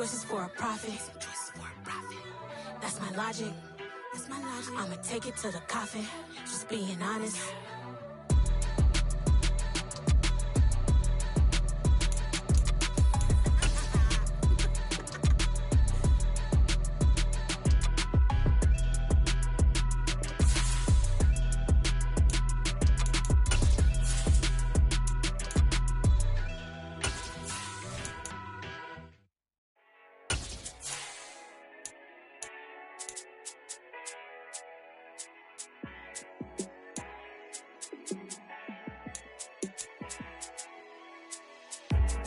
choices for a profit. That's my logic. I'ma take it to the coffin. Just being honest.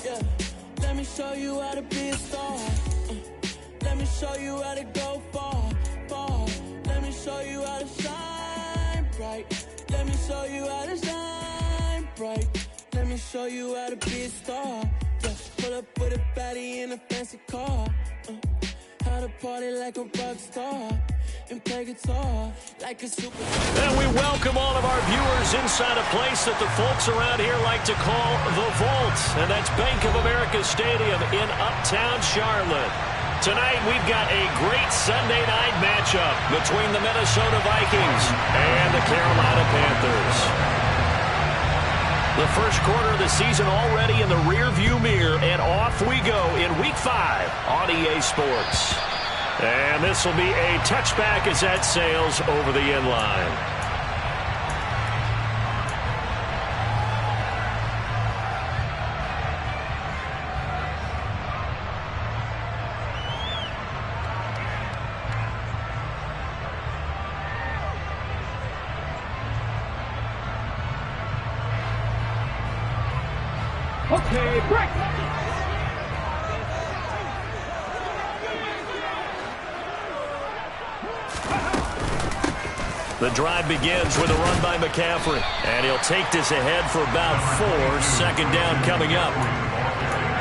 Yeah, let me show you how to be a star. Let me show you how to go far, far. Let me show you how to shine bright. Let me show you how to shine bright. Let me show you how to be a star. Yeah, pull up with a baddie in a fancy car. How to party like a rock star. And play guitar like a superstar. And we welcome all of our viewers inside a place that the folks around here like to call the Vault. And that's Bank of America Stadium in Uptown Charlotte. Tonight we've got a great Sunday night matchup between the Minnesota Vikings and the Carolina Panthers. The first quarter of the season already in the rearview mirror, and off we go in Week 5 on EA Sports. And this will be a touchback as that sails over the end line. Okay, break! The drive begins with a run by McCaffrey. And he'll take this ahead for about 4. Second down coming up.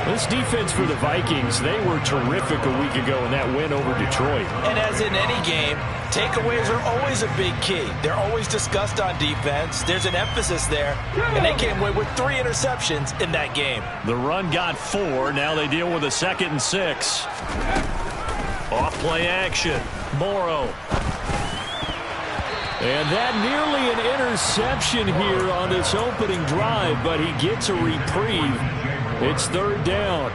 This defense for the Vikings, they were terrific a week ago in that win over Detroit. And as in any game, takeaways are always a big key. They're always discussed on defense. There's an emphasis there. And they came away with 3 interceptions in that game. The run got 4. Now they deal with a 2nd and 6. Off play action. Morrow. And that nearly an interception here on this opening drive, but he gets a reprieve. It's 3rd down.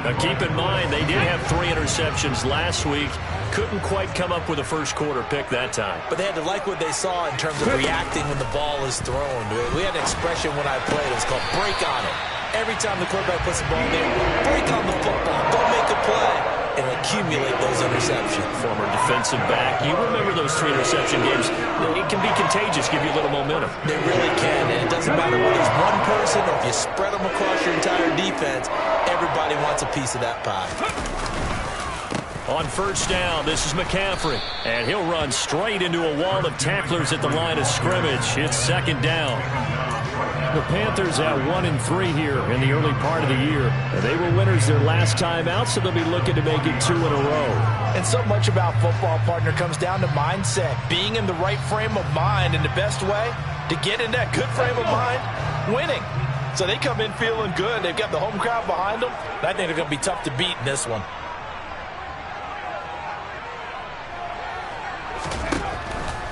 Now keep in mind, they did have 3 interceptions last week. Couldn't quite come up with a first quarter pick that time. But they had to like what they saw in terms of reacting when the ball is thrown. We had an expression when I played. It was called break on it. Every time the quarterback puts the ball there, break on the football. Go make a play and accumulate those interceptions. Former defensive back. You remember those 3 interception games. It can be contagious, give you a little momentum. They really can, and it doesn't matter whether it's one person or if you spread them across your entire defense, everybody wants a piece of that pie. On first down, this is McCaffrey, and he'll run straight into a wall of tacklers at the line of scrimmage. It's 2nd down. The Panthers at 1-3 here in the early part of the year. They were winners their last time out, so they'll be looking to make it 2 in a row. And so much about football, partner, comes down to mindset. Being in the right frame of mind, and the best way to get in that good frame of mind, winning. So they come in feeling good. They've got the home crowd behind them. I think they're going to be tough to beat in this one.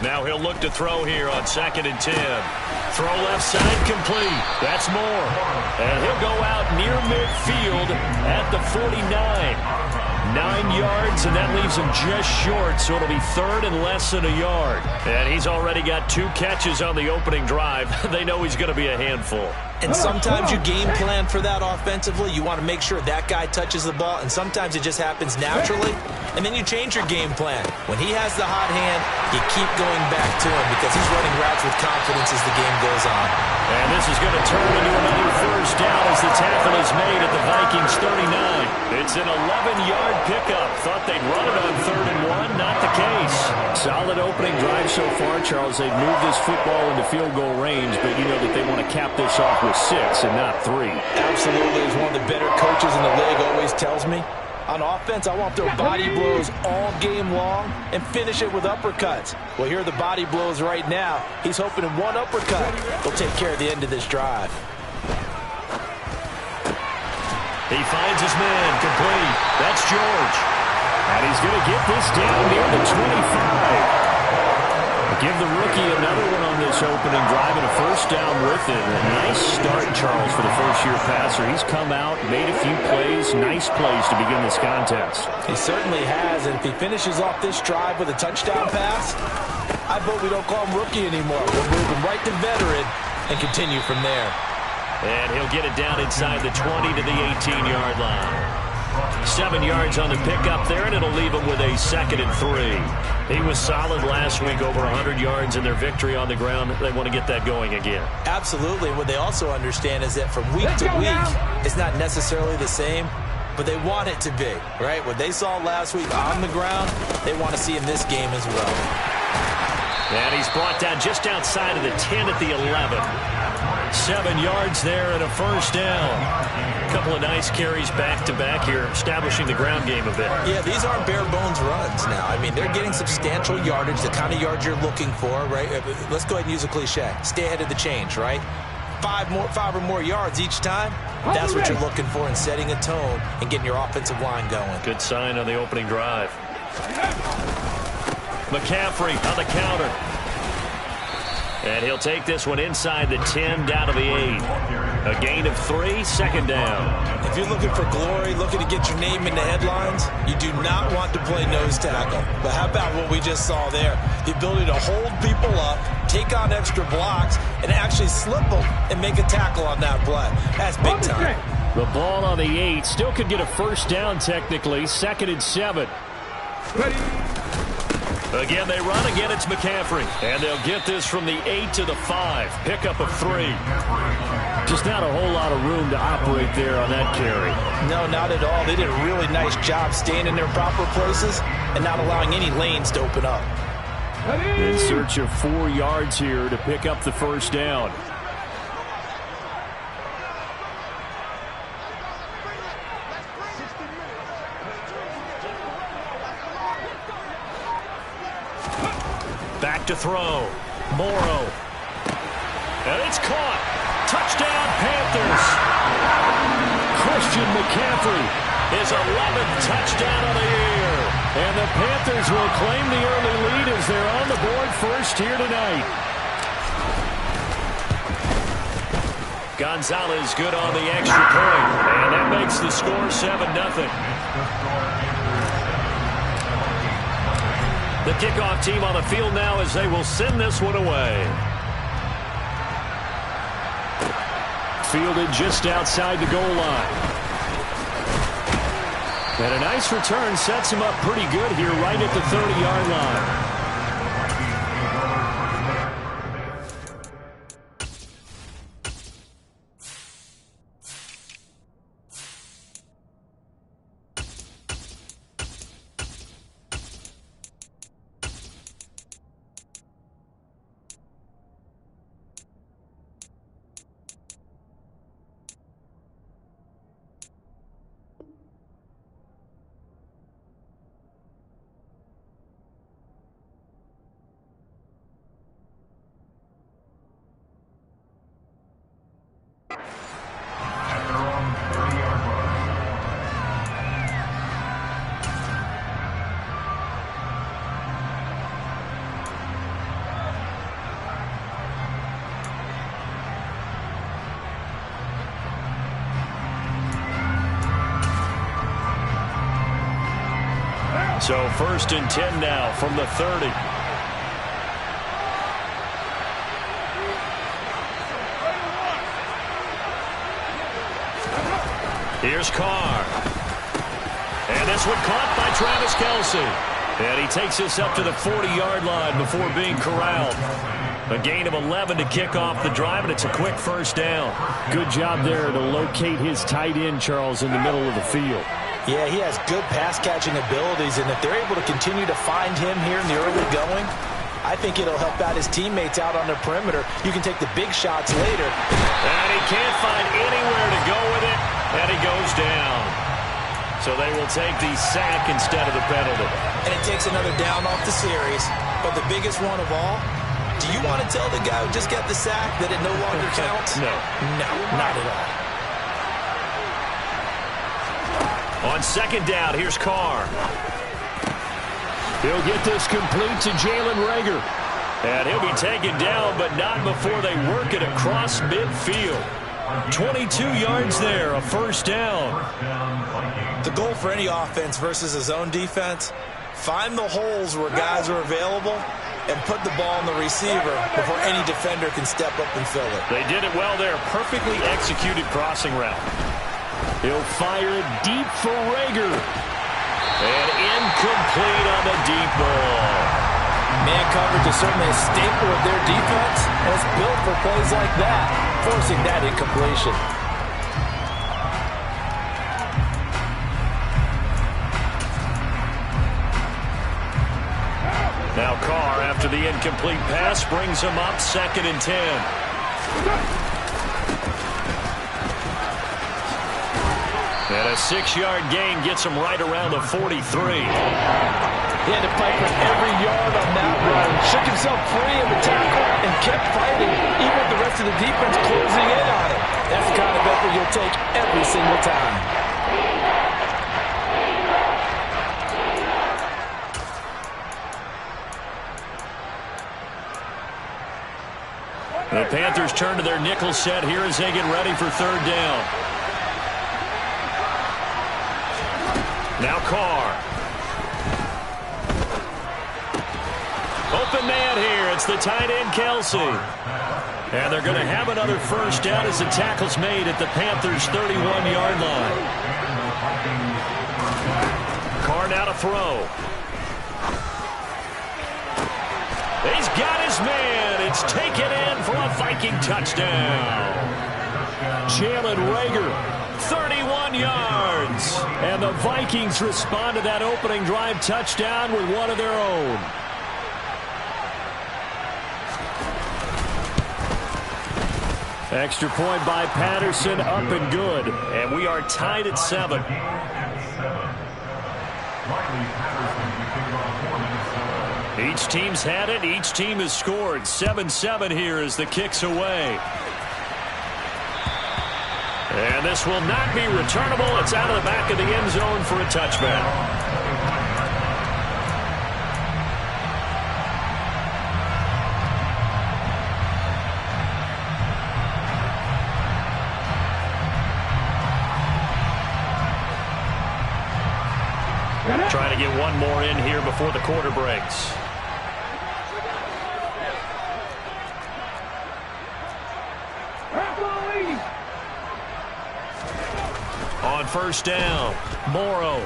Now he'll look to throw here on 2nd and 10. Throw left side complete. That's Moore. And he'll go out near midfield at the 49. 9 yards, and that leaves him just short, so it'll be 3rd and less than a yard. And he's already got 2 catches on the opening drive. They know he's going to be a handful. And sometimes you game plan for that offensively. You want to make sure that guy touches the ball, and sometimes it just happens naturally. And then you change your game plan. When he has the hot hand, you keep going back to him because he's running routes with confidence as the game goes on. And this is going to turn into another first down as the tackle is made at the Vikings 39. It's an 11-yard pickup. Thought they'd run it on 3rd and 1. Not the case. Solid opening drive so far, Charles. They've moved this football into field goal range, but you know that they want to cap this off with 6 and not 3. Absolutely. As one of the better coaches in the league always tells me, on offense, I want their body blows all game long and finish it with uppercuts. Well, here are the body blows right now. He's hoping in one uppercut will take care of the end of this drive. He finds his man, complete. That's George. And he's going to get this down near the 25. Give the rookie another one on this opening drive and a first down with it. A nice start, Charles, for the first-year passer. He's come out, made a few plays, nice plays to begin this contest. He certainly has, and if he finishes off this drive with a touchdown pass, I vote we don't call him rookie anymore. We'll move him right to veteran and continue from there. And he'll get it down inside the 20 to the 18-yard line. 7 yards on the pickup there, and it'll leave him with a 2nd and 3. He was solid last week, over 100 yards in their victory on the ground. They want to get that going again. Absolutely. What they also understand is that from week to week, it's not necessarily the same, but they want it to be, right? What they saw last week on the ground, they want to see in this game as well. And he's brought down just outside of the 10 at the 11. 7 yards there and a first down. A couple of nice carries back-to-back here, establishing the ground game a bit. Yeah, these aren't bare-bones runs now. I mean, they're getting substantial yardage, the kind of yards you're looking for, right? Let's go ahead and use a cliche. Stay ahead of the change, right? 5 or more yards each time. That's what you're looking for in setting a tone and getting your offensive line going. Good sign on the opening drive. McCaffrey on the counter. And he'll take this one inside the 10, down to the 8. A gain of 3, 2nd down. If you're looking for glory, looking to get your name in the headlines, you do not want to play nose tackle. But how about what we just saw there? The ability to hold people up, take on extra blocks, and actually slip them and make a tackle on that play. That's big time. The ball on the 8. Still could get a first down technically. 2nd and 7. Ready. Again, they run. Again, it's McCaffrey. And they'll get this from the 8 to the 5. Pickup of 3. Just not a whole lot of room to operate there on that carry. No, not at all. They did a really nice job staying in their proper places and not allowing any lanes to open up. In search of 4 yards here to pick up the first down. Back to throw. Morrow. And it's caught. Touchdown, Panthers. Christian McCaffrey. His 11th touchdown of the year. And the Panthers will claim the early lead as they're on the board first here tonight. Gonzalez good on the extra point. And that makes the score 7-0. The kickoff team on the field now as they will send this one away. Fielded just outside the goal line. And a nice return sets him up pretty good here right at the 30-yard line. So 1st and 10 now from the 30. Here's Carr. And this one caught by Travis Kelce. And he takes this up to the 40-yard line before being corralled. A gain of 11 to kick off the drive, and it's a quick first down. Good job there to locate his tight end, Charles, in the middle of the field. Yeah, he has good pass-catching abilities, and if they're able to continue to find him here in the early going, I think it'll help out his teammates out on the perimeter. You can take the big shots later. And he can't find anywhere to go with it, and he goes down. So they will take the sack instead of the penalty. And it takes another down off the series. But the biggest one of all, do you want to tell the guy who just got the sack that it no longer counts? No. No, not at all. On second down, here's Carr. He'll get this complete to Jalen Reagor. And he'll be taken down, but not before they work it across midfield. 22 yards there, a first down. The goal for any offense versus a zone defense, find the holes where guys are available and put the ball on the receiver before any defender can step up and fill it. They did it well there. Perfectly executed crossing route. He'll fire it deep for Reagor. And incomplete on the deep ball. Man coverage is certainly a staple of their defense, and it's built for plays like that, forcing that incompletion. Now Carr, after the incomplete pass, brings him up 2nd and 10. And a 6-yard gain gets him right around the 43. He had to fight for every yard on that run. Shook himself free in the tackle and kept fighting, even with the rest of the defense closing in on him. That's the kind of effort you'll take every single time. The Panthers turn to their nickel set here as they get ready for 3rd down. Now Carr. Open man here. It's the tight end, Kelsey. And they're going to have another first down as the tackle's made at the Panthers' 31-yard line. Carr now to throw. He's got his man. It's taken in for a Viking touchdown. Jalen Reagor, 31 yards. And the Vikings respond to that opening drive touchdown with one of their own. Extra point by Patterson, up and good. And we are tied at 7. Each team's had it. Each team has scored. 7-7 here as the kick's away. And this will not be returnable. It's out of the back of the end zone for a touchback. Trying to get one more in here before the quarter breaks. On first down, Morrow.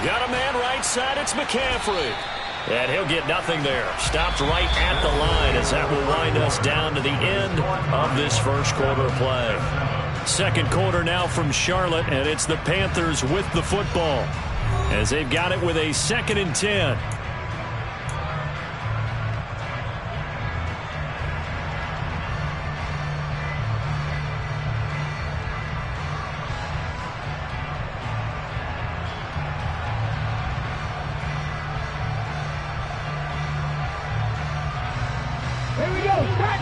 Got a man right side, it's McCaffrey. And he'll get nothing there. Stopped right at the line as that will wind us down to the end of this first quarter play. Second quarter now from Charlotte, and it's the Panthers with the football as they've got it with a 2nd and 10. Here we go. Start.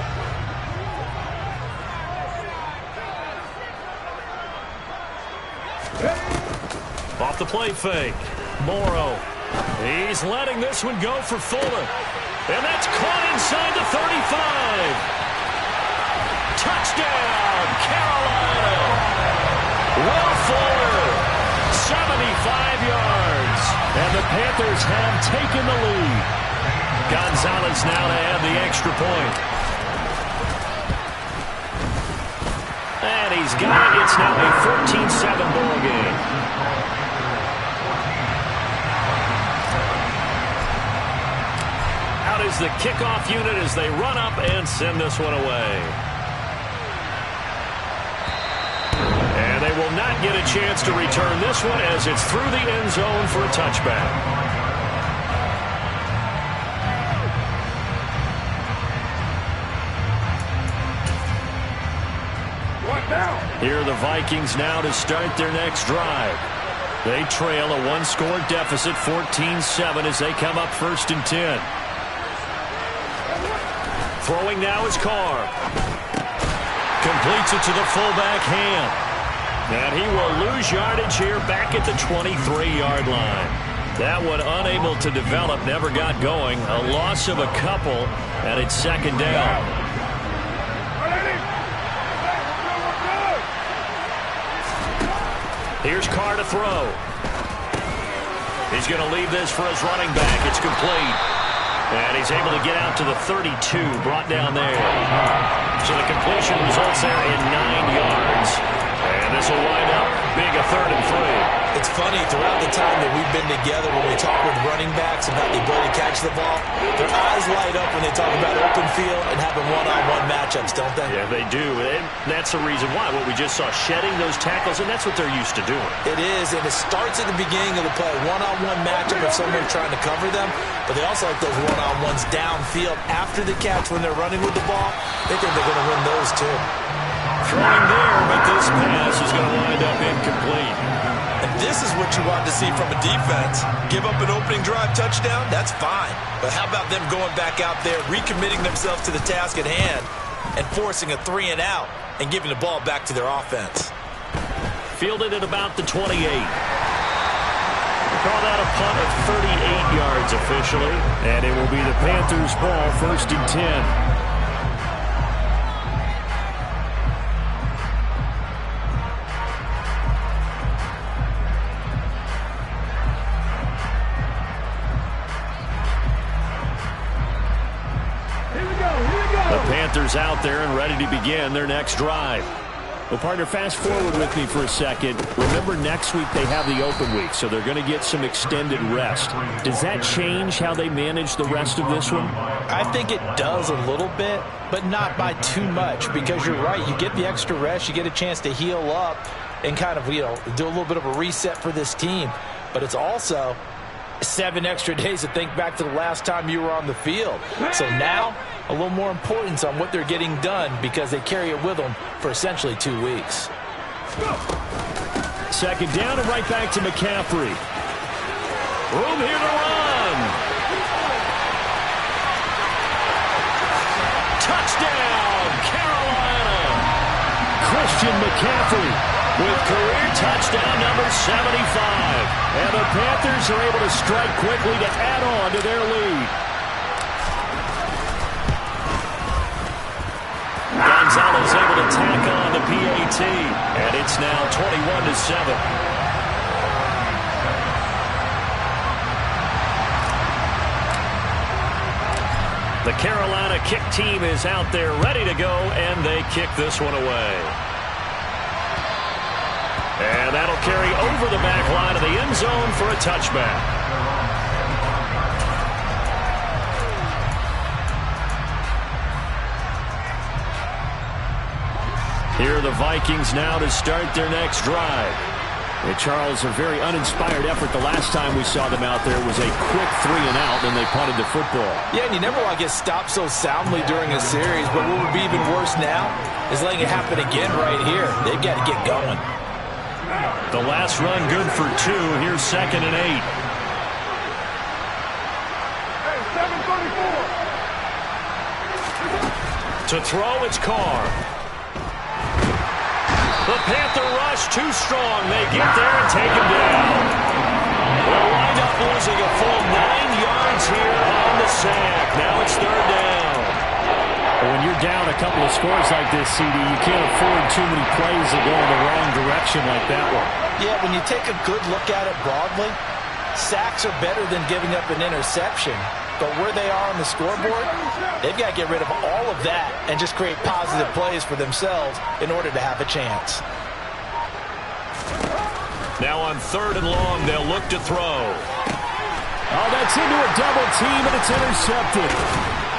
Off the play fake. Morrow. He's letting this one go for Fuller. And that's caught inside the 35. Touchdown, Carolina. Will Fuller, 75 yards. And the Panthers have taken the lead. Gonzalez now to add the extra point. And he's got it. It's now a 14-7 ball game. Out is the kickoff unit as they run up and send this one away. And they will not get a chance to return this one as it's through the end zone for a touchback. Here are the Vikings now to start their next drive. They trail a one-score deficit, 14-7, as they come up 1st and 10. Throwing now is Carr. Completes it to the fullback, Ham. And he will lose yardage here back at the 23-yard line. That one unable to develop, never got going. A loss of a couple, and it's second down. Here's Carr to throw. He's going to leave this for his running back. It's complete. And he's able to get out to the 32, brought down there. So the completion results there in 9 yards. And this will wind up being a 3rd and 3. It's funny, throughout the time that we've been together, when we talk with running backs about the ability to catch the ball, their eyes light up when they talk about open field and having one-on-one matchups, don't they? Yeah, they do. And that's the reason why. What we just saw, shedding those tackles, and that's what they're used to doing. It is, and it starts at the beginning of the play. One-on-one matchup if someone's trying to cover them, but they also like those one-on-ones downfield after the catch when they're running with the ball. They think they're going to win those, too. Throwing there, but this pass is going to wind up incomplete. And this is what you want to see from a defense. Give up an opening drive touchdown, that's fine. But how about them going back out there, recommitting themselves to the task at hand, and forcing a 3-and-out and giving the ball back to their offense. Fielded at about the 28. Call that a punt of 38 yards officially. And it will be the Panthers' ball, 1st and 10. Panthers out there and ready to begin their next drive. Well, partner, fast forward with me for a second. Remember, next week they have the open week, so they're going to get some extended rest. Does that change how they manage the rest of this one? I think it does a little bit, but not by too much, because you're right. You get the extra rest, you get a chance to heal up and kind of, do a little bit of a reset for this team. But it's also 7 extra days to think back to the last time you were on the field. So now, a little more importance on what they're getting done because they carry it with them for essentially 2 weeks. Second down and right back to McCaffrey. Room here to run. Touchdown, Carolina. Christian McCaffrey with career touchdown number 75. And the Panthers are able to strike quickly to add on to their lead. Gonzalez able to tack on the PAT, and it's now 21-7. The Carolina kick team is out there ready to go, and they kick this one away. And that'll carry over the back line of the end zone for a touchback. Here are the Vikings now to start their next drive. And Charles, a very uninspired effort the last time we saw them out there was a quick 3-and-out, and they punted the football. Yeah, and you never want to get stopped so soundly during a series, but what would be even worse now is letting it happen again right here. They've got to get going. The last run good for 2. Here's 2nd and 8. To throw, it's Carr. The Panther rush too strong. They get there and take him down. They'll wind up losing a full 9 yards here on the sack. Now it's 3rd down. When you're down a couple of scores like this, CD, you can't afford too many plays that go in the wrong direction like that one. Yeah, when you take a good look at it broadly, sacks are better than giving up an interception. But where they are on the scoreboard, they've got to get rid of all of that and just create positive plays for themselves in order to have a chance. Now on 3rd and long, they'll look to throw. Oh, that's into a double team, and it's intercepted.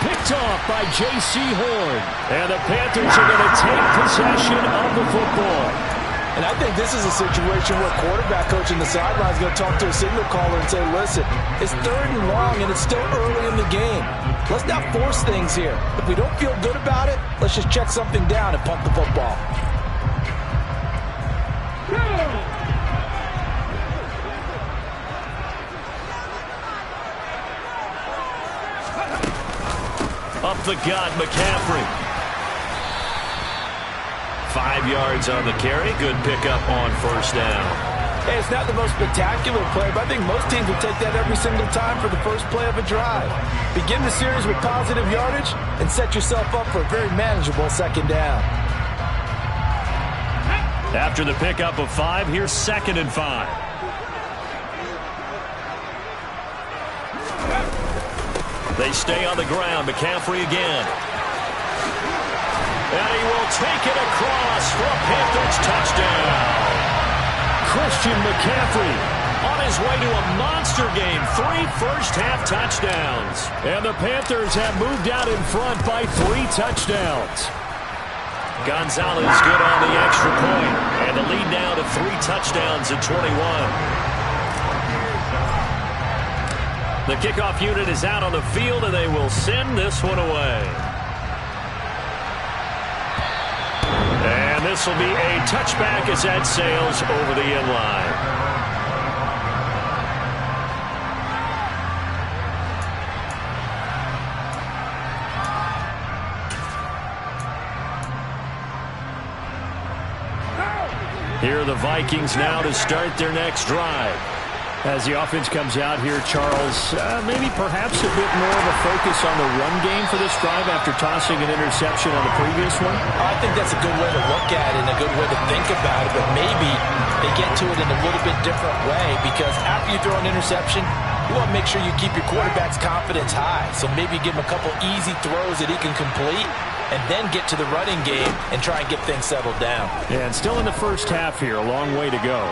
Picked off by J.C. Horn. And the Panthers are going to take possession of the football. And I think this is a situation where quarterback coach in the sideline is going to talk to a signal caller and say, listen, it's 3rd and long and it's still early in the game. Let's not force things here. If we don't feel good about it, let's just check something down and punt the football. Up the gut, McCaffrey. 5 yards on the carry. Good pickup on first down. Hey, it's not the most spectacular play, but I think most teams will take that every single time for the first play of a drive. Begin the series with positive yardage and set yourself up for a very manageable second down. After the pickup of 5, here's 2nd and 5. They stay on the ground. McCaffrey again. And he will take it across for a Panthers touchdown. Christian McCaffrey on his way to a monster game. 3 first-half touchdowns. And the Panthers have moved out in front by 3 touchdowns. Gonzalez good on the extra point. And the lead now to 3 touchdowns at 21. The kickoff unit is out on the field, and they will send this one away. And this will be a touchback as that sails over the end line. Here are the Vikings now to start their next drive. As the offense comes out here, Charles, maybe perhaps a bit more of a focus on the run game for this drive after tossing an interception on the previous one? I think that's a good way to look at it and a good way to think about it, but maybe they get to it in a little bit different way because after you throw an interception, you want to make sure you keep your quarterback's confidence high. So maybe give him a couple easy throws that he can complete and then get to the running game and try and get things settled down. Yeah, and still in the first half here, a long way to go.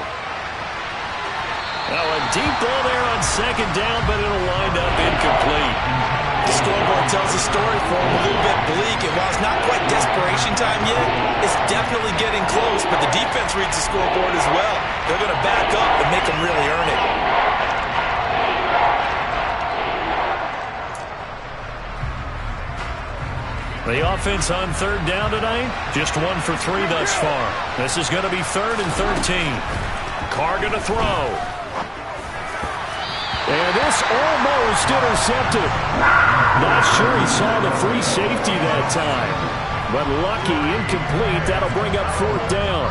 Now a deep ball there on 2nd down, but it'll wind up incomplete. The scoreboard tells a story for him, a little bit bleak, and while it's not quite desperation time yet, it's definitely getting close, but the defense reads the scoreboard as well. They're going to back up and make them really earn it. The offense on 3rd down tonight, just 1 for 3 thus far. This is going to be 3rd and 13. Carr going to throw. And this almost intercepted. Not sure he saw the free safety that time. But lucky, incomplete. That'll bring up 4th down.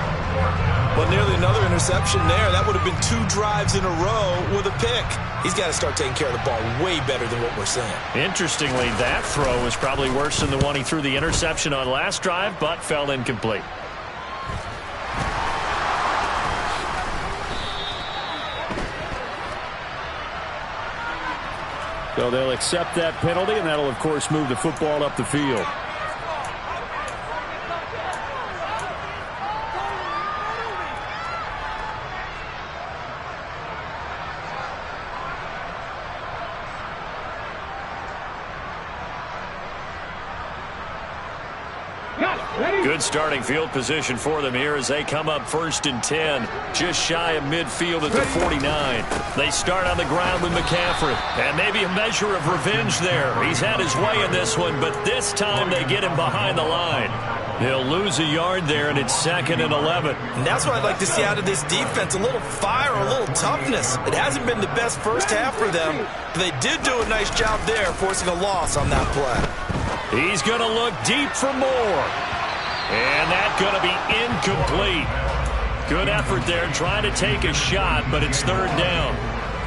But nearly another interception there. That would have been 2 drives in a row with a pick. He's got to start taking care of the ball way better than what we're seeing. Interestingly, that throw was probably worse than the one he threw the interception on last drive, but fell incomplete. So they'll accept that penalty, and that'll, of course, move the football up the field. Good starting field position for them here as they come up 1st and 10, just shy of midfield at the 49. They start on the ground with McCaffrey, and maybe a measure of revenge there. He's had his way in this one, but this time they get him behind the line. He'll lose a yard there, and it's 2nd and 11. And that's what I'd like to see out of this defense, a little fire, a little toughness. It hasn't been the best first half for them, but they did do a nice job there, forcing a loss on that play. He's going to look deep for more. And that's going to be incomplete. Good effort there, trying to take a shot, but it's 3rd down.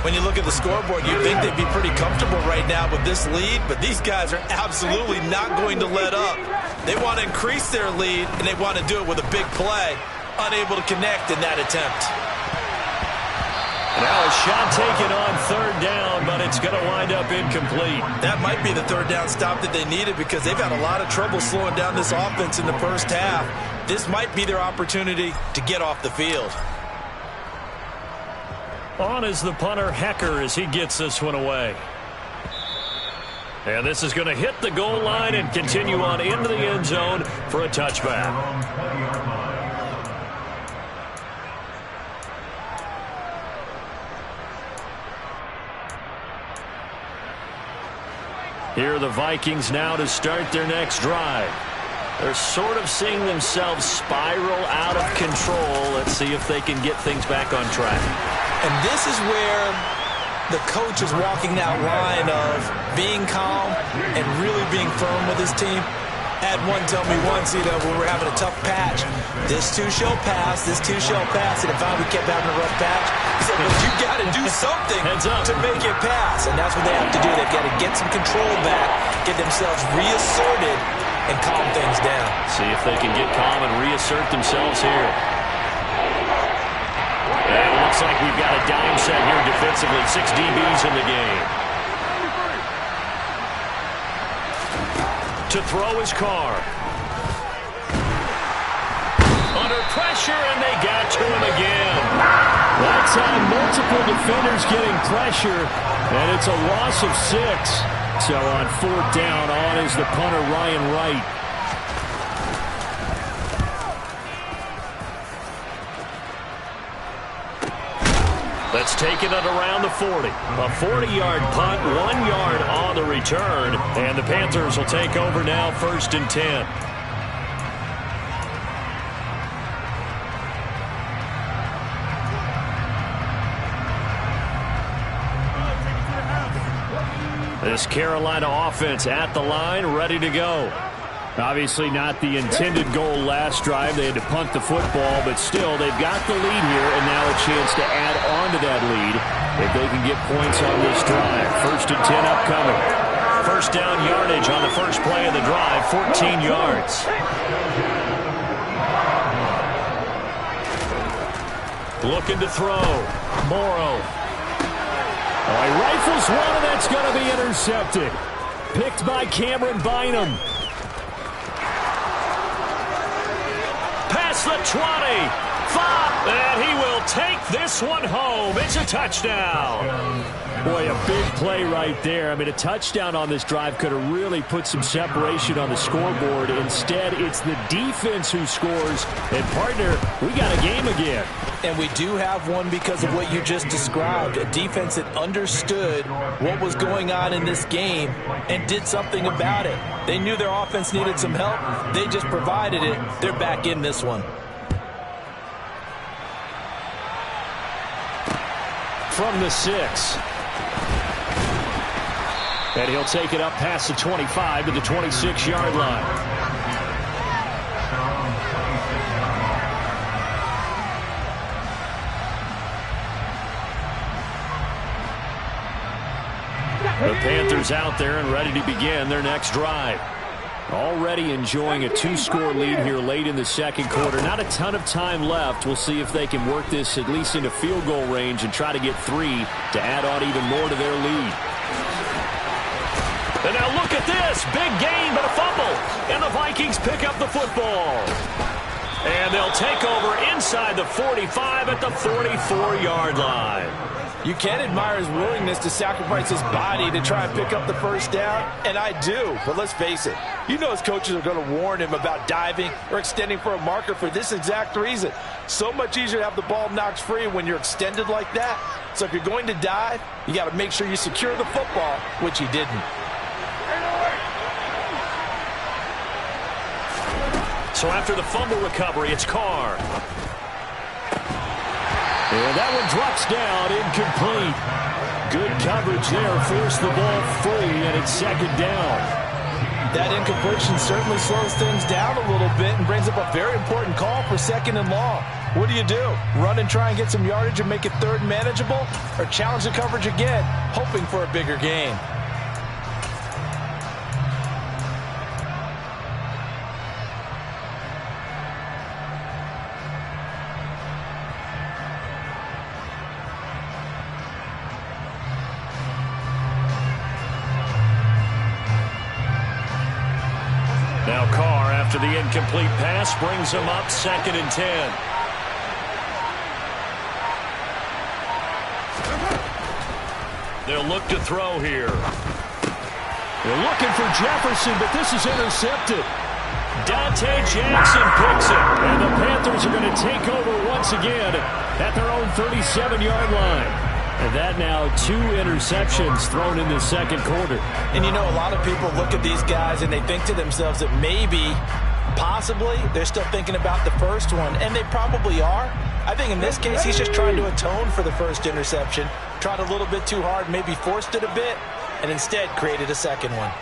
When you look at the scoreboard, you'd think they'd be pretty comfortable right now with this lead, but these guys are absolutely not going to let up. They want to increase their lead, and they want to do it with a big play. Unable to connect in that attempt. Now a shot taken on 3rd down, but it's going to wind up incomplete. That might be the 3rd down stop that they needed because they've had a lot of trouble slowing down this offense in the first half. This might be their opportunity to get off the field. On is the punter, Hecker, as he gets this one away. And this is going to hit the goal line and continue on into the end zone for a touchback. Here are the Vikings now to start their next drive. They're sort of seeing themselves spiral out of control. Let's see if they can get things back on track. And this is where the coach is walking that line of being calm and really being firm with his team. Had one tell me once, when we were having a tough patch, this too shall pass, and if we kept having a rough patch, he said, but you got to do something to make it pass, and that's what they have to do. They've got to get some control back, get themselves reasserted, and calm things down. See if they can get calm and reassert themselves here. And it looks like we've got a dime set here defensively, 6 DBs in the game. To throw his car. Under pressure, and they got to him again. That time, multiple defenders getting pressure, and it's a loss of 6. So on 4th down, on is the punter, Ryan Wright. Let's take it at around the 40. A 40-yard punt, 1 yard on the return. And the Panthers will take over now, 1st and 10. This Carolina offense at the line, ready to go. Obviously not the intended goal last drive. They had to punt the football, but still, they've got the lead here, and now a chance to add on to that lead if they can get points on this drive. 1st and 10 upcoming. First down yardage on the first play of the drive, 14 yards. Looking to throw. Morrow. Oh, he rifles one, and that's going to be intercepted. Picked by Cameron Bynum. Past the 20. 5. And he will take this one home. It's a touchdown. Boy, a big play right there. I mean, a touchdown on this drive could have really put some separation on the scoreboard. Instead, it's the defense who scores. And, partner, we got a game again. And we do have one because of what you just described. A defense that understood what was going on in this game and did something about it. They knew their offense needed some help. They just provided it. They're back in this one. From the 6. And he'll take it up past the 25 to the 26-yard line. The Panthers out there and ready to begin their next drive. Already enjoying a 2-score lead here late in the second quarter. Not a ton of time left. We'll see if they can work this at least into field goal range and try to get 3 to add on even more to their lead. And now look at this. Big gain, but a fumble. And the Vikings pick up the football. And they'll take over inside the 45 at the 44-yard line. You can admire his willingness to sacrifice his body to try and pick up the first down, and I do. But let's face it, you know his coaches are going to warn him about diving or extending for a marker for this exact reason. So much easier to have the ball knocked free when you're extended like that. So if you're going to dive, you got to make sure you secure the football, which he didn't. So after the fumble recovery, it's Carr. And that one drops down, incomplete. Good coverage there, forced the ball free, and it's 2nd down. That incompletion certainly slows things down a little bit and brings up a very important call for 2nd and long. What do? Run and try and get some yardage and make it 3rd manageable? Or challenge the coverage again, hoping for a bigger gain? Now Carr, after the incomplete pass, brings him up 2nd and 10. They'll look to throw here. They're looking for Jefferson, but this is intercepted. Dante Jackson picks it. And the Panthers are going to take over once again at their own 37-yard line. And that now 2 interceptions thrown in the second quarter. And you know, a lot of people look at these guys and they think to themselves that maybe, possibly, they're still thinking about the first one. And they probably are. I think in this case, he's just trying to atone for the first interception. Tried a little bit too hard, maybe forced it a bit, and instead created a second one.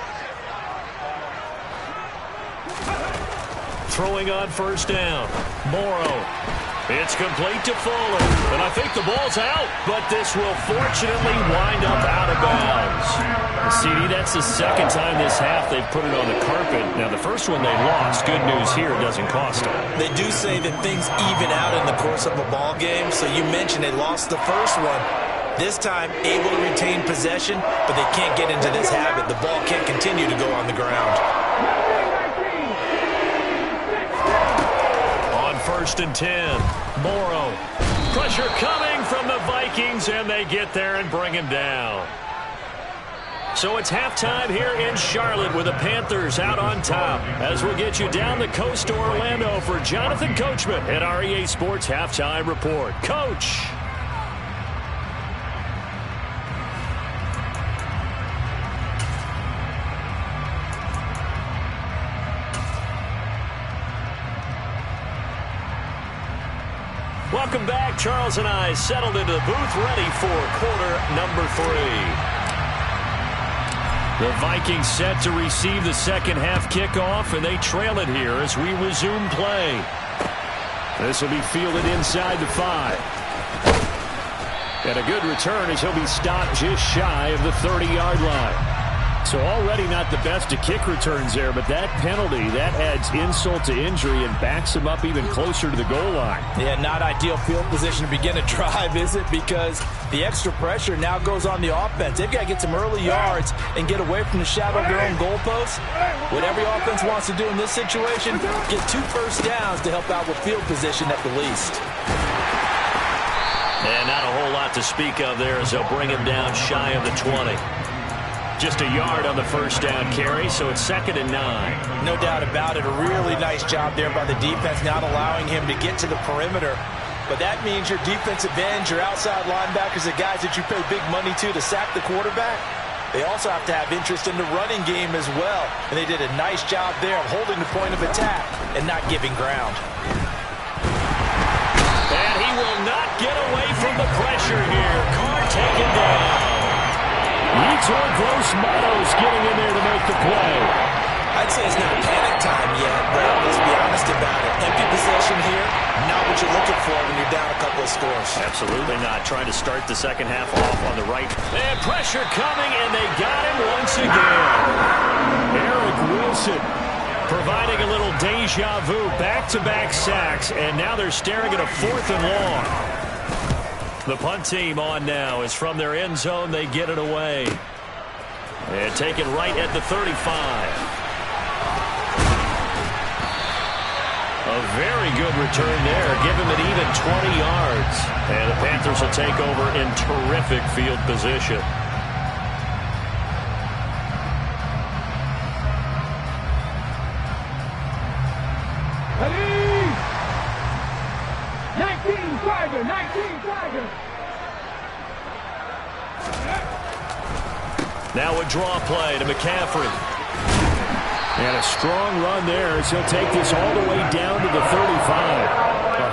throwing on first down. Morrow. It's complete to Fuller. And I think the ball's out, but this will fortunately wind up out of bounds. CD, that's the second time this half they've put it on the carpet. Now, the first one they lost. Good news here, it doesn't cost them. They do say that things even out in the course of a ball game. So you mentioned they lost the first one. This time, able to retain possession, but they can't get into this habit. The ball can't continue to go on the ground. First and 10. Morrow. Pressure coming from the Vikings, and they get there and bring him down. So it's halftime here in Charlotte with the Panthers out on top. As we'll get you down the coast to Orlando for Jonathan Coachman at our EA Sports Halftime Report. Coach. Welcome back. Charles and I settled into the booth, ready for quarter number 3. The Vikings set to receive the second half kickoff, and they trail it here as we resume play. This will be fielded inside the 5. And a good return as he'll be stopped just shy of the 30-yard line. So already not the best of kick returns there, but that penalty, that adds insult to injury and backs him up even closer to the goal line. Yeah, not ideal field position to begin a drive, is it? Because the extra pressure now goes on the offense. They've got to get some early yards and get away from the shadow of their own goalposts. What every offense wants to do in this situation, get 2 first downs to help out with field position at the least. And not a whole lot to speak of there as they'll bring him down shy of the 20. Just a yard on the first down carry, so it's 2nd and 9. No doubt about it. A really nice job there by the defense, not allowing him to get to the perimeter. But that means your defensive ends, your outside linebackers, the guys that you pay big money to sack the quarterback, they also have to have interest in the running game as well. And they did a nice job there of holding the point of attack and not giving ground. And he will not get away from the pressure here. Carr taken down. Yetur Gross-Matos getting in there to make the play. I'd say it's not panic time yet, but let's be honest about it. Empty possession here, not what you're looking for when you're down a couple of scores. Absolutely not. Trying to start the second half off on the right. And pressure coming, and they got him once again. Eric Wilson providing a little deja vu. Back-to-back sacks, and now they're staring at a 4th and long. The punt team on now is from their end zone. They get it away. And take it right at the 35. A very good return there. Give him an even 20 yards. And the Panthers will take over in terrific field position. Ready? 19 Tiger, 19 Tiger. Now a draw play to McCaffrey. And a strong run there as he'll take this all the way down to the 35.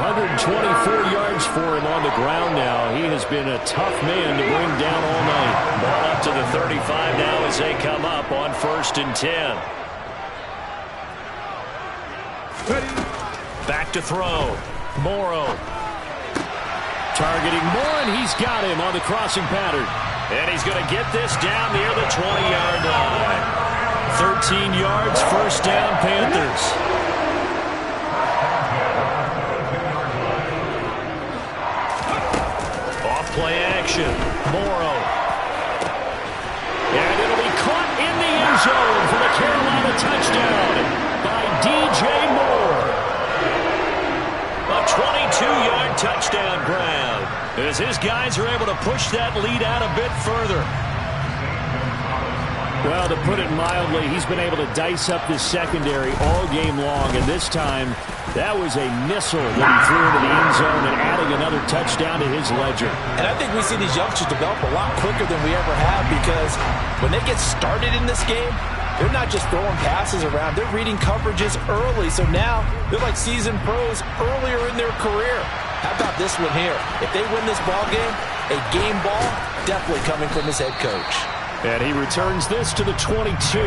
124 yards for him on the ground now. He has been a tough man to bring down all night. Ball up to the 35 now as they come up on 1st and 10. Ready? Back to throw. Morrow. Targeting Moore, and he's got him on the crossing pattern. And he's going to get this down near the 20-yard line. 13 yards, first down, Panthers. Off-play action. Morrow. And it'll be caught in the end zone for the Carolina touchdown by DJ Moore. A 22-yard touchdown grab as his guys are able to push that lead out a bit further. Well, to put it mildly, he's been able to dice up this secondary all game long, and this time that was a missile that he threw into the end zone and adding another touchdown to his ledger. And I think we see these youngsters develop a lot quicker than we ever have, because when they get started in this game, they're not just throwing passes around. They're reading coverages early. So now they're like seasoned pros earlier in their career. How about this one here? If they win this ball game, a game ball definitely coming from his head coach. And he returns this to the 22.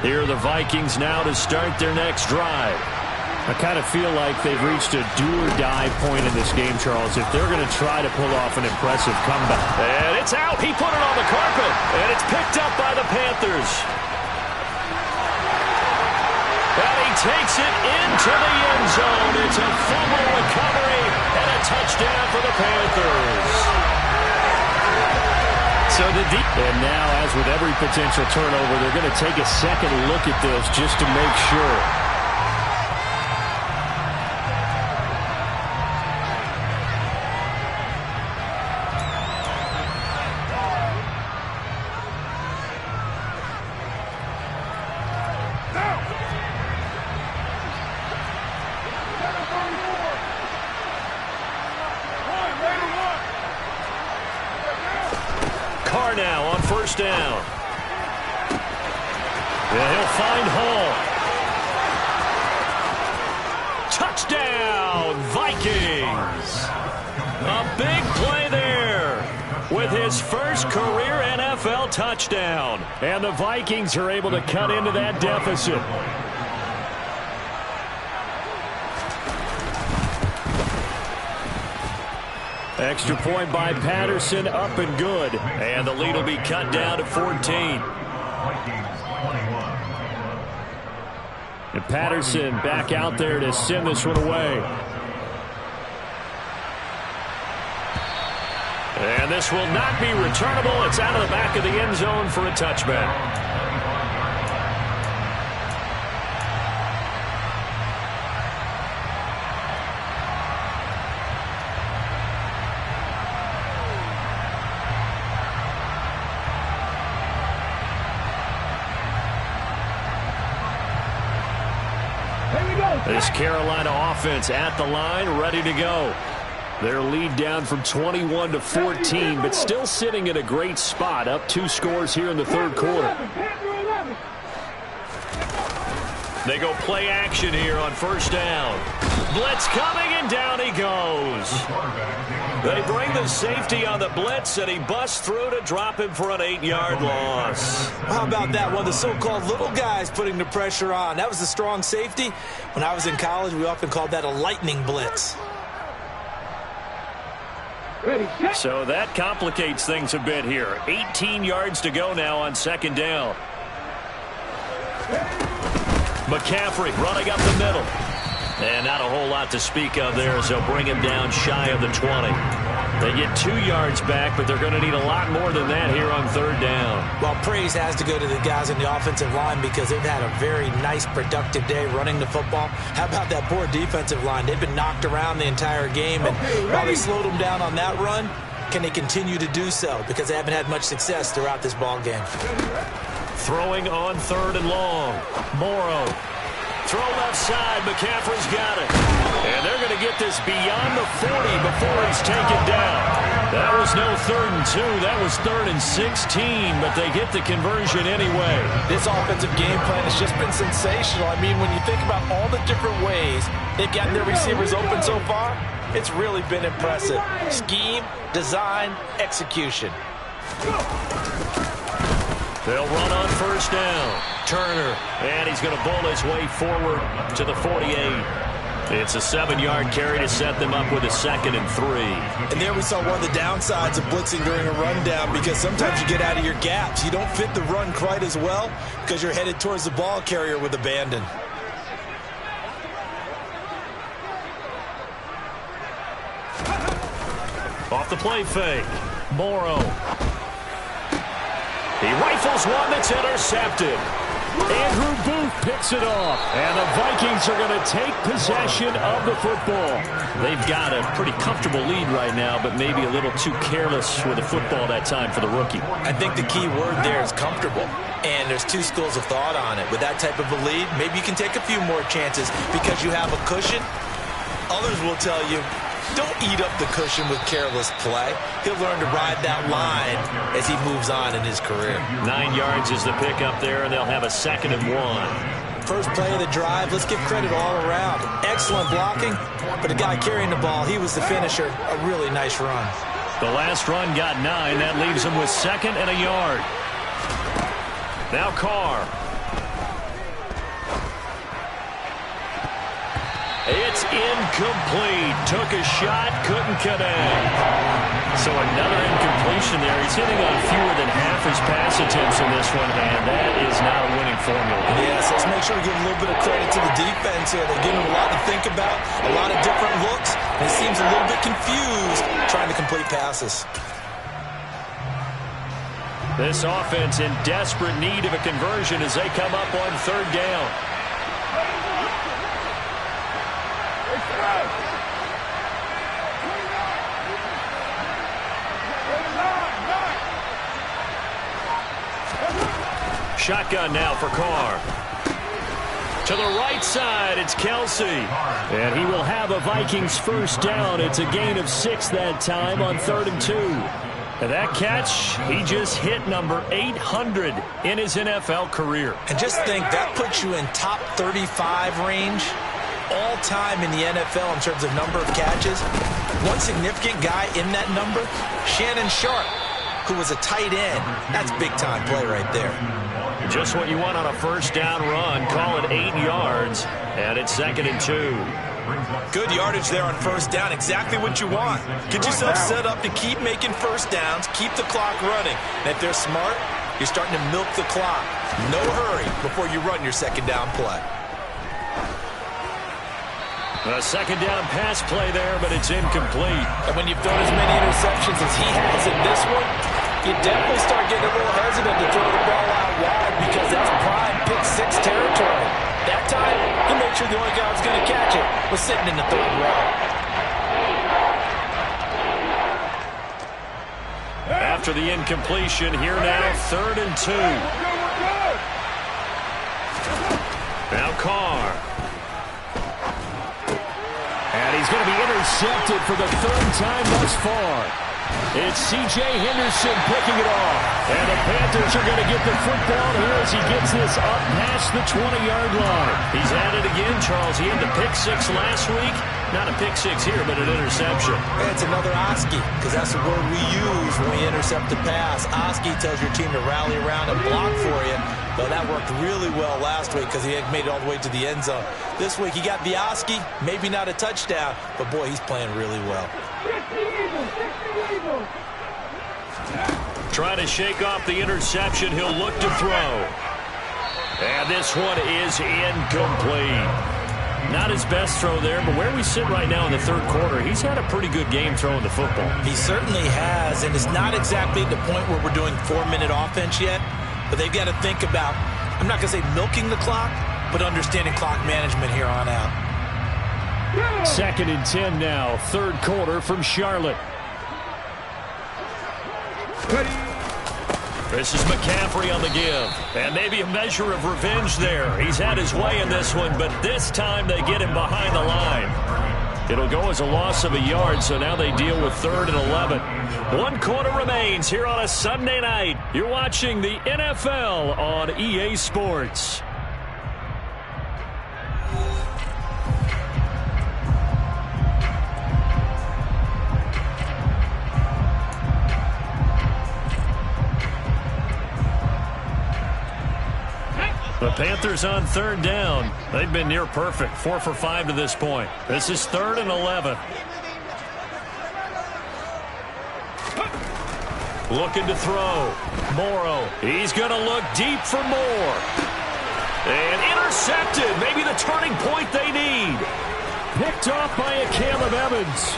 Here are the Vikings now to start their next drive. I kind of feel like they've reached a do-or-die point in this game, Charles, if they're going to try to pull off an impressive comeback. And it's out. He put it on the carpet, and it's picked up by the Panthers. And he takes it into the end zone. It's a fumble recovery and a touchdown for the Panthers. And now, as with every potential turnover, they're going to take a second look at this just to make sure. Now on first down. Yeah, he'll find Hall. Touchdown, Vikings. A big play there with his first career NFL touchdown. And the Vikings are able to cut into that deficit. Extra point by Patterson, up and good. And the lead will be cut down to 14. And Patterson back out there to send this one away. And this will not be returnable. It's out of the back of the end zone for a touchback. This Carolina offense at the line, ready to go. Their lead down from 21 to 14, but still sitting in a great spot, up 2 scores here in the third quarter. They go play action here on first down. Blitz coming, and down he goes. They bring the safety on the blitz, and he busts through to drop him for an 8-yard loss. How about that one? The so-called little guys putting the pressure on. That was the strong safety. When I was in college, we often called that a lightning blitz. So that complicates things a bit here. 18 yards to go now on second down. McCaffrey running up the middle. And not a whole lot to speak of there as they'll bring him down shy of the 20. They get 2 yards back, but they're going to need a lot more than that here on third down. Well, praise has to go to the guys in the offensive line because they've had a very nice, productive day running the football. How about that poor defensive line? They've been knocked around the entire game, and while they slowed them down on that run, can they continue to do so? Because they haven't had much success throughout this ball game. Throwing on third and long. Morrow. Throw left side. McCaffrey's got it. And they're going to get this beyond the 40 before he's taken down. That was no 3rd and 2. That was 3rd and 16, but they get the conversion anyway. This offensive game plan has just been sensational. I mean, when you think about all the different ways they've gotten their receivers open so far, it's really been impressive. Scheme, design, execution. They'll run on first down. Turner, and he's going to bull his way forward to the 48. It's a 7-yard carry to set them up with a 2nd and 3. And there we saw one of the downsides of blitzing during a rundown because sometimes you get out of your gaps. You don't fit the run quite as well because you're headed towards the ball carrier with abandon. Off the play fake. Morrow. He rifles one that's intercepted. Andrew Booth picks it off. And the Vikings are going to take possession of the football. They've got a pretty comfortable lead right now, but maybe a little too careless with the football that time for the rookie. I think the key word there is comfortable. And there's 2 schools of thought on it. With that type of a lead, maybe you can take a few more chances because you have a cushion. Others will tell you, don't eat up the cushion with careless play. He'll learn to ride that line as he moves on in his career. 9 yards is the pickup there, and they'll have a 2nd and 1. First play of the drive, let's give credit all around. Excellent blocking, but the guy carrying the ball, he was the finisher. A really nice run. The last run got 9. That leaves him with 2nd and a yard. Now Carr. It's incomplete. Took a shot, couldn't connect. So another incompletion there. He's hitting on fewer than half his pass attempts in this one, and that is not a winning formula. Yes, let's make sure we give a little bit of credit to the defense here. They're giving him a lot to think about, a lot of different looks, and he seems a little bit confused trying to complete passes. This offense in desperate need of a conversion as they come up on third down. Shotgun now for Carr. To the right side, it's Kelsey. And he will have a Vikings first down. It's a gain of 6 that time on 3rd and 2. And that catch, he just hit number 800 in his NFL career. And just think, that puts you in top 35 range all time in the NFL in terms of number of catches. One significant guy in that number, Shannon Sharp, who was a tight end. That's big-time play right there. Just what you want on a first down run. Call it 8 yards, and it's 2nd and 2. Good yardage there on first down. Exactly what you want. Get yourself set up to keep making first downs, keep the clock running. And if they're smart, you're starting to milk the clock. No hurry before you run your second down play. A second down pass play there, but it's incomplete. And when you've thrown as many interceptions as he has in this one, you definitely start getting a little hesitant to throw the ball out wide because that's prime pick-6 territory. That time, he made sure the only guy who was going to catch it was sitting in the 3rd row. After the incompletion, here now, 3rd and 2. Now Carr. And he's going to be intercepted for the 3rd time thus far. It's C.J. Henderson picking it off. And the Panthers are going to get the football here as he gets this up past the 20-yard line. He's at it again, Charles. He had the pick-6 last week. Not a pick-6 here, but an interception. It's another Oski, because that's the word we use when we intercept a pass. Oski tells your team to rally around and block for you. But that worked really well last week because he had made it all the way to the end zone. This week he got the Oski, maybe not a touchdown, but boy, he's playing really well. Trying to shake off the interception. He'll look to throw. And this one is incomplete. Not his best throw there, but where we sit right now in the 3rd quarter, he's had a pretty good game throwing the football. He certainly has, and it's not exactly the point where we're doing 4-minute offense yet, but they've got to think about, I'm not going to say milking the clock, but understanding clock management here on out. 2nd and 10 now, 3rd quarter from Charlotte. This is McCaffrey on the give. And maybe a measure of revenge there. He's had his way in this one, but this time they get him behind the line. It'll go as a loss of a yard, so now they deal with 3rd and 11. 1 quarter remains here on a Sunday night. You're watching the NFL on EA Sports. The Panthers on 3rd down. They've been near perfect. 4 for 5 to this point. This is 3rd and 11. Looking to throw. Morrow. He's going to look deep for more. And intercepted. Maybe the turning point they need. Picked off by a Caleb Evans.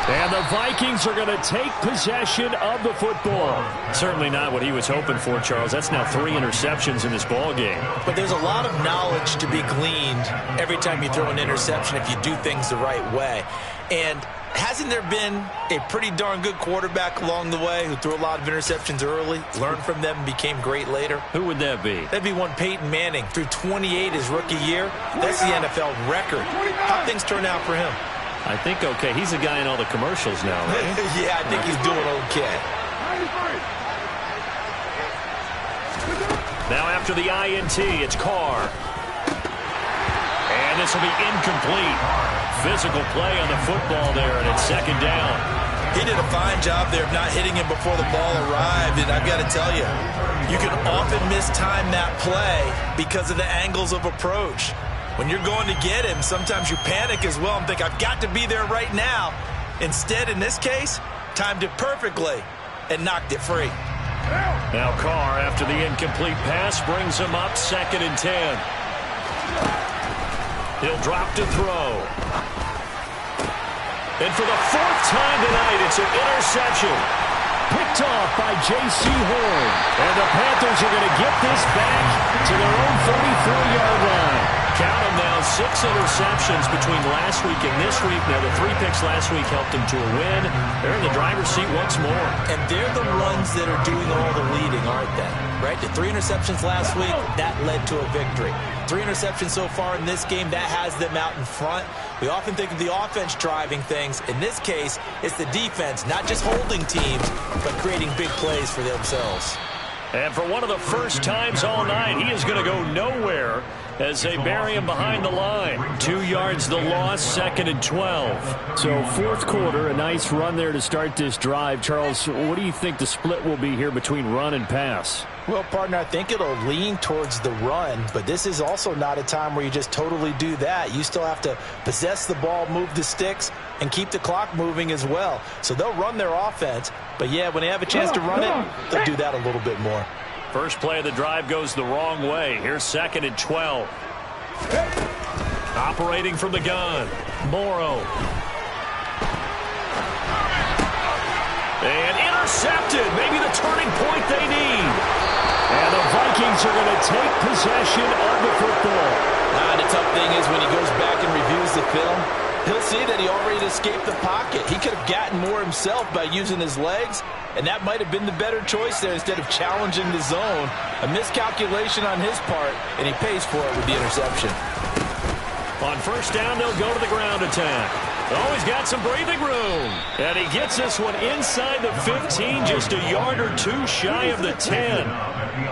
And the Vikings are going to take possession of the football. Certainly not what he was hoping for, Charles. That's now 3 interceptions in this ball game. But there's a lot of knowledge to be gleaned every time you throw an interception if you do things the right way. And hasn't there been a pretty darn good quarterback along the way who threw a lot of interceptions early, learned from them, and became great later? Who would that be? That'd be one Peyton Manning. Threw 28 his rookie year. That's the NFL record. How'd things turn out for him? I think okay. He's a guy in all the commercials now, right? Yeah, I think he's doing okay. Now after the INT, it's Carr. And this will be incomplete. Physical play on the football there, and it's 2nd down. He did a fine job there of not hitting him before the ball arrived, and I've got to tell you, you can often mistime that play because of the angles of approach. When you're going to get him, sometimes you panic as well and think, I've got to be there right now. Instead, in this case, timed it perfectly and knocked it free. Now Carr, after the incomplete pass, brings him up 2nd and 10. He'll drop to throw. And for the 4th time tonight, it's an interception. Picked off by J.C. Horn. And the Panthers are going to get this back to their own 44-yard line. Count them now, 6 interceptions between last week and this week. Now, the 3 picks last week helped them to a win. They're in the driver's seat once more. And they're the ones that are doing all the leading, aren't they? Right? The 3 interceptions last week, that led to a victory. 3 interceptions so far in this game, that has them out in front. We often think of the offense driving things. In this case, it's the defense, not just holding teams, but creating big plays for themselves. And for one of the first times all night, he is going to go nowhere as they bury him behind the line. 2 yards the loss, 2nd and 12. So 4th quarter, a nice run there to start this drive. Charles, what do you think the split will be here between run and pass? Well, partner, I think it'll lean towards the run, but this is also not a time where you just totally do that. You still have to possess the ball, move the sticks, and keep the clock moving as well. So they'll run their offense, but yeah, when they have a chance to run it, they'll do that a little bit more. First play of the drive goes the wrong way. Here's 2nd and 12. Operating from the gun, Morrow. And intercepted, maybe the turning point they need. And the Vikings are going to take possession of the football. The tough thing is when he goes back and reviews the film, he'll see that he already escaped the pocket. He could have gotten more himself by using his legs, and that might have been the better choice there instead of challenging the zone. A miscalculation on his part, and he pays for it with the interception. On first down, they'll go to the ground attack. Oh, he's got some breathing room. And he gets this one inside the 15, just a yard or 2 shy of the 10.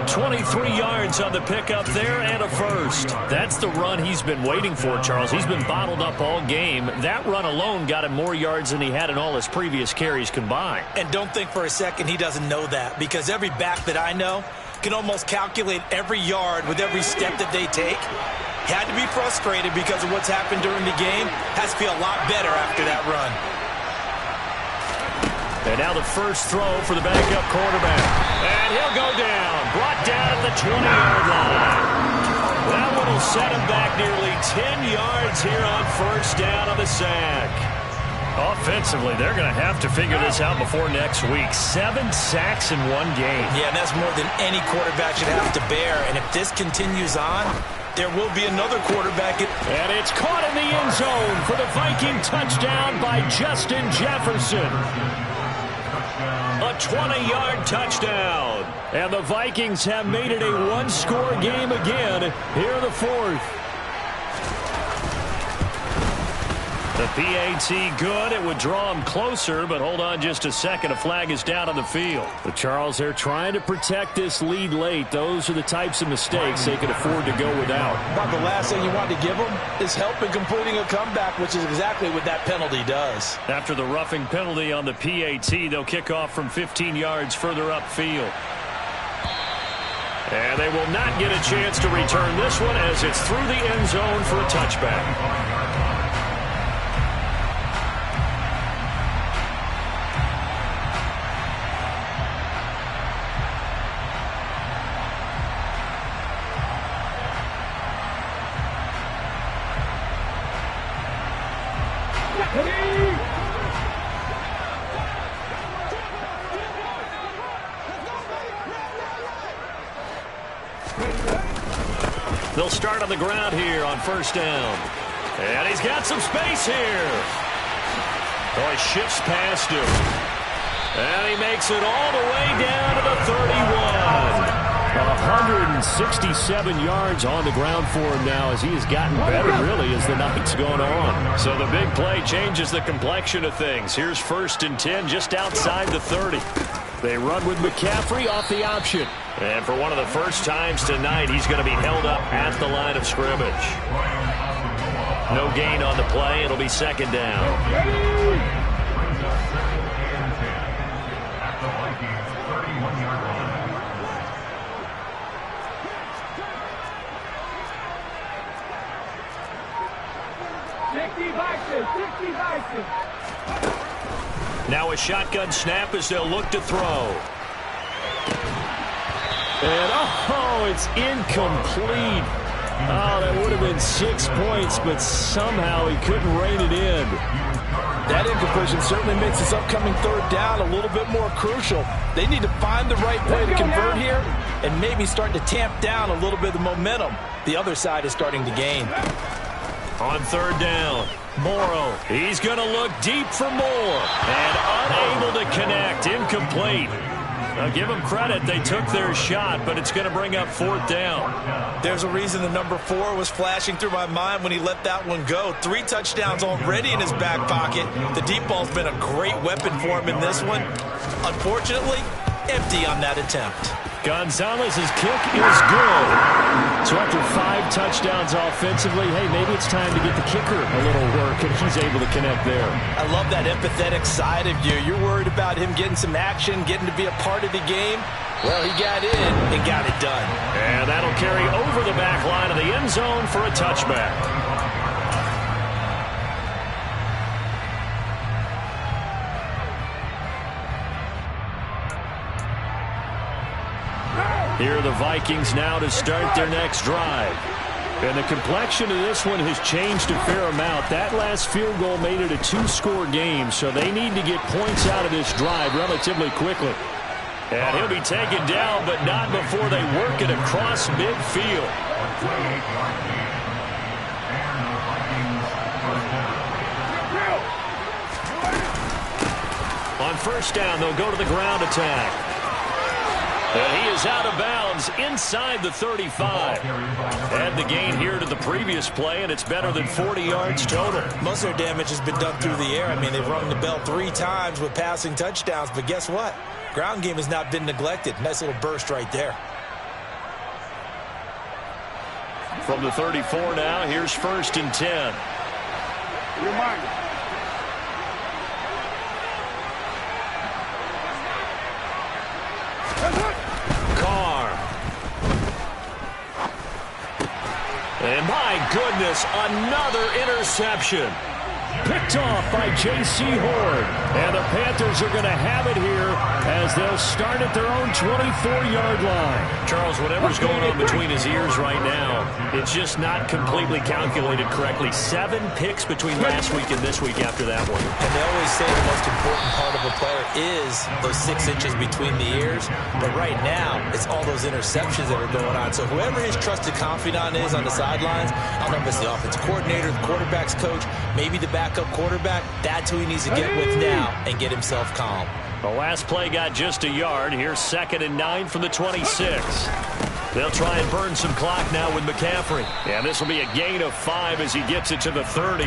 23 yards on the pickup there and a first. That's the run he's been waiting for, Charles. He's been bottled up all game. That run alone got him more yards than he had in all his previous carries combined. And don't think for a second he doesn't know that, because every back that I know can almost calculate every yard with every step that they take. Had to be frustrated because of what's happened during the game. Has to feel a lot better after that run. And now the first throw for the backup quarterback. And he'll go down. Brought down at the 20-yard line. That one will set him back nearly 10 yards here on first down on the sack. Offensively, they're going to have to figure this out before next week. 7 sacks in one game. Yeah, and that's more than any quarterback should have to bear. And if this continues on, there will be another quarterback. And it's caught in the end zone for the Viking touchdown by Justin Jefferson. A 20-yard touchdown. And the Vikings have made it a one-score game again here in the 4th. The PAT good. It would draw him closer, but hold on just a second. A flag is down on the field. But Charles, they're trying to protect this lead late. Those are the types of mistakes they can afford to go without. About the last thing you want to give them is help in completing a comeback, which is exactly what that penalty does. After the roughing penalty on the PAT, they'll kick off from 15 yards further upfield. And they will not get a chance to return this one as it's through the end zone for a touchback. They'll start on the ground here on first down. And he's got some space here. Oh, he shifts past him. And he makes it all the way down to the 31. 167 yards on the ground for him now as he has gotten better, really, as the night's gone on. So the big play changes the complexion of things. Here's 1st and 10 just outside the 30. They run with McCaffrey off the option. And for one of the first times tonight, he's going to be held up at the line of scrimmage. No gain on the play. It'll be 2nd down. Now a shotgun snap as they'll look to throw. And, it's incomplete. Oh, that would have been 6 points, but somehow he couldn't rein it in. That incompletion certainly makes this upcoming third down a little bit more crucial. They need to find the right play to convert here and maybe start to tamp down a little bit of the momentum the other side is starting to gain. On third down, Morrow. He's going to look deep for more. And unable to connect. Incomplete. Now give them credit. They took their shot, but it's going to bring up fourth down. There's a reason the number 4 was flashing through my mind when he let that one go. 3 touchdowns already in his back pocket. The deep ball's been a great weapon for him in this one. Unfortunately, empty on that attempt. Gonzalez's kick is good. So after 5 touchdowns offensively, hey, maybe it's time to get the kicker a little work, and he's able to connect there. I love that empathetic side of you. You're worried about him getting some action, getting to be a part of the game. Well, he got in and got it done. And that'll carry over the back line of the end zone for a touchback. Here are the Vikings now to start their next drive. And the complexion of this one has changed a fair amount. That last field goal made it a 2-score game, so they need to get points out of this drive relatively quickly. And he'll be taken down, but not before they work it across midfield. On first down, they'll go to the ground attack. And he is out of bounds inside the 35. Add the gain here to the previous play, and it's better than 40 yards total. Most of their damage has been done through the air. I mean, they've rung the bell 3 times with passing touchdowns, but guess what? Ground game has not been neglected. Nice little burst right there. From the 34 now, here's first and 10. Carr. And my goodness, another interception. Picked off by J.C. Horn. And the Panthers are going to have it here as they'll start at their own 24-yard line. Charles, whatever's going on between his ears right now, it's just not completely calculated correctly. 7 picks between last week and this week after that one. And they always say the most important part of a player is those 6 inches between the ears. But right now, it's all those interceptions that are going on. So whoever his trusted confidant is on the sidelines, I don't know if it's the offensive coordinator, the quarterback's coach, maybe the backup quarterback, that's who he needs to get with now and get himself calm. The last play got just a yard. Here's 2nd and 9 from the 26. They'll try and burn some clock now with McCaffrey. And this will be a gain of 5 as he gets it to the 30.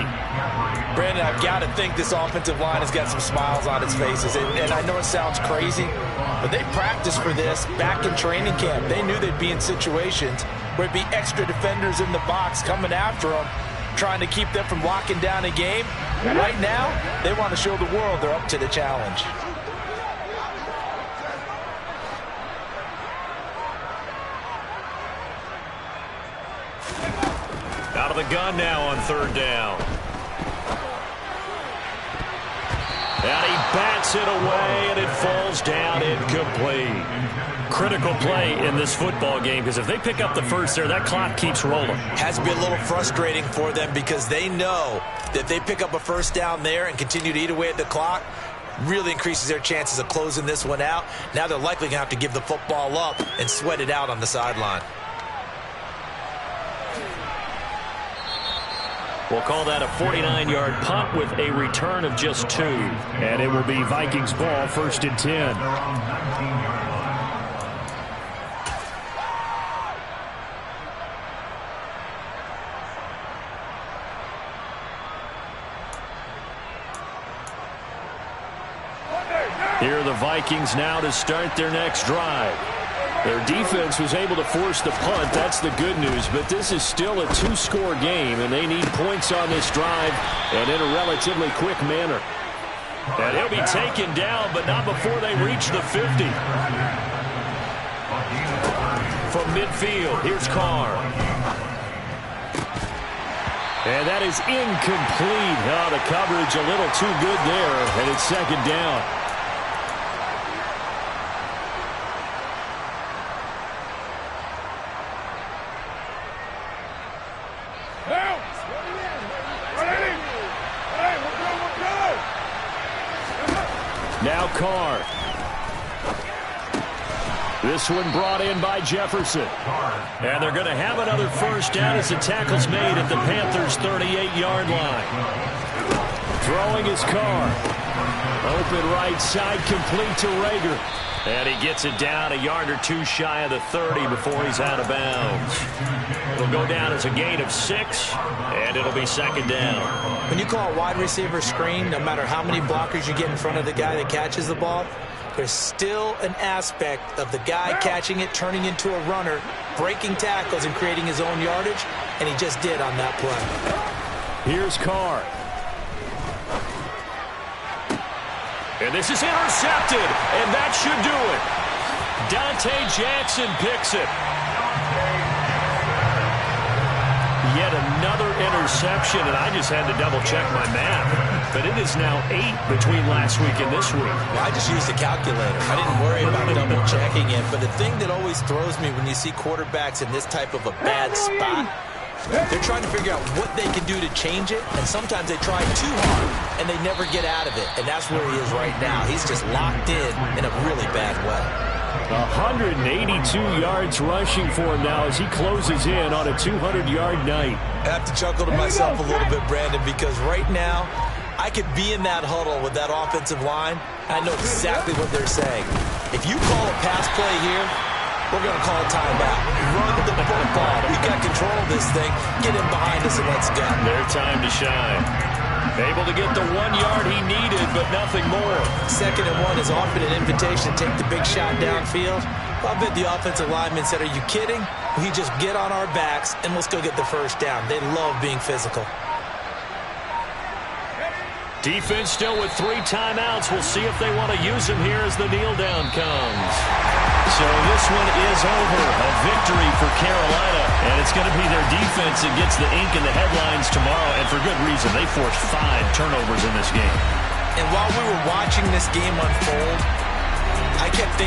Brandon, I've got to think this offensive line has got some smiles on its faces. And I know it sounds crazy, but they practiced for this back in training camp. They knew they'd be in situations where it'd be extra defenders in the box coming after them, trying to keep them from locking down a game. And right now, they want to show the world they're up to the challenge. Out of the gun now on third down. And he bats it away, and it falls down incomplete. Critical play in this football game, because if they pick up the first there, that clock keeps rolling. Has to be a little frustrating for them because they know that if they pick up a first down there and continue to eat away at the clock, really increases their chances of closing this one out. Now they're likely going to have to give the football up and sweat it out on the sideline. We'll call that a 49-yard punt with a return of just 2. And it will be Vikings ball, 1st and 10. Here are the Vikings now to start their next drive. Their defense was able to force the punt. That's the good news. But this is still a 2-score game, and they need points on this drive and in a relatively quick manner. And he'll be taken down, but not before they reach the 50. From midfield, here's Carr. And that is incomplete. Oh, the coverage a little too good there, and it's second down. Now Carr. This one brought in by Jefferson. And they're going to have another first down as the tackle's made at the Panthers' 38-yard line. Throwing his Carr. Open right side, complete to Rager. And he gets it down a yard or two shy of the 30 before he's out of bounds. It'll go down as a gain of 6, and it'll be second down. When you call a wide receiver screen, no matter how many blockers you get in front of the guy that catches the ball, there's still an aspect of the guy catching it, turning into a runner, breaking tackles and creating his own yardage, and he just did on that play. Here's Carr. And this is intercepted, and that should do it. Dante Jackson picks it. Yet another interception, and I just had to double-check my math. But it is now 8 between last week and this week. Well, I just used a calculator. I didn't worry about double-checking it. But the thing that always throws me when you see quarterbacks in this type of a bad spot, they're trying to figure out what they can do to change it, and sometimes they try too hard, and they never get out of it. And that's where he is right now. He's just locked in a really bad way. 182 yards rushing for him now as he closes in on a 200-yard night. I have to chuckle to myself a little bit, Brandon, because right now I could be in that huddle with that offensive line. I know exactly what they're saying. If you call a pass play here, we're going to call a timeout. Run the football. We got control of this thing. Get him behind us and let's go. Their time to shine. Able to get the 1 yard he needed, but nothing more. 2nd and 1 is often an invitation to take the big shot downfield. I bet the offensive lineman said, are you kidding? We just get on our backs and let's go get the first down. They love being physical. Defense still with 3 timeouts. We'll see if they want to use them here as the kneel down comes. So this one is over. A victory for Carolina. And it's going to be their defense that gets the ink in the headlines tomorrow. And for good reason. They forced 5 turnovers in this game. And while we were watching this game unfold, I kept thinking,